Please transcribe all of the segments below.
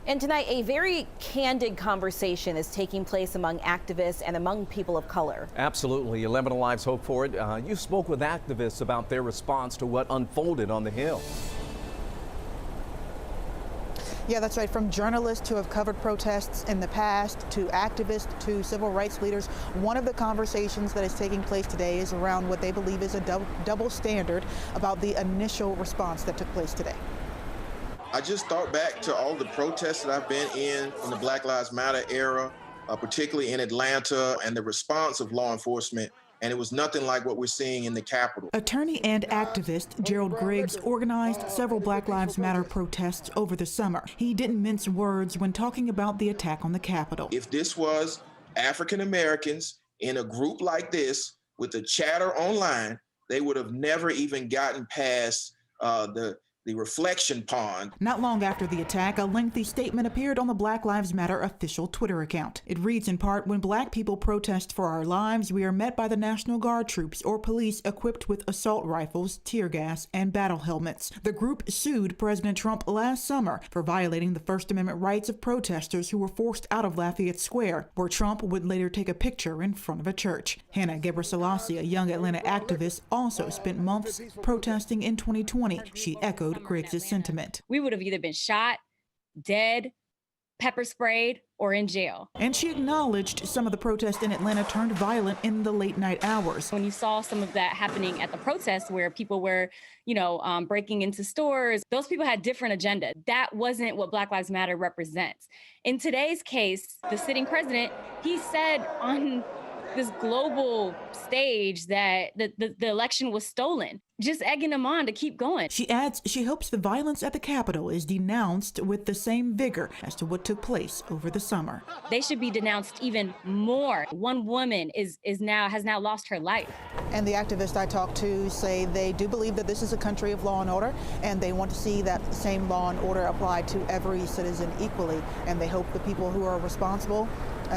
And tonight, a very candid conversation is taking place among activists and among people of color. Absolutely. 11 Alive's Hope for It. You spoke with activists about their response to what unfolded on the Hill. Yeah, that's right. From journalists who have covered protests in the past to activists to civil rights leaders, one of the conversations that is taking place today is around what they believe is a double standard about the initial response that took place today. I just thought back to all the protests that I've been in the Black Lives Matter era, particularly in Atlanta, and the response of law enforcement. And it was nothing like what we're seeing in the Capitol. Attorney and activist Gerald Griggs organized several Black Lives Matter protests over the summer. He didn't mince words when talking about the attack on the Capitol. If this was African Americans in a group like this with the chatter online, they would have never even gotten past the reflection pond. Not long after the attack, a lengthy statement appeared on the Black Lives Matter official Twitter account. It reads in part, "When Black people protest for our lives, we are met by the National Guard troops or police equipped with assault rifles, tear gas, and battle helmets." The group sued President Trump last summer for violating the First Amendment rights of protesters who were forced out of Lafayette Square, where Trump would later take a picture in front of a church. Hannah Gebrselassie, a young Atlanta activist, also spent months protesting in 2020. She echoed Griggs' sentiment. We would have either been shot, dead, pepper sprayed, or in jail. And she acknowledged some of the protests in Atlanta turned violent in the late night hours. When you saw some of that happening at the protests where people were, breaking into stores, those people had different agenda. That wasn't what Black Lives Matter represents. In today's case, the sitting president, he said on this global stage that the election was stolen, just egging them on to keep going. She adds she hopes the violence at the Capitol is denounced with the same vigor as to what took place over the summer. They should be denounced even more. One woman has now lost her life. And the activists I talked to say they do believe that this is a country of law and order, and they want to see that same law and order applied to every citizen equally. And they hope the people who are responsible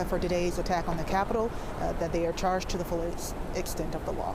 for today's attack on the Capitol, that they are charged to the full extent of the law.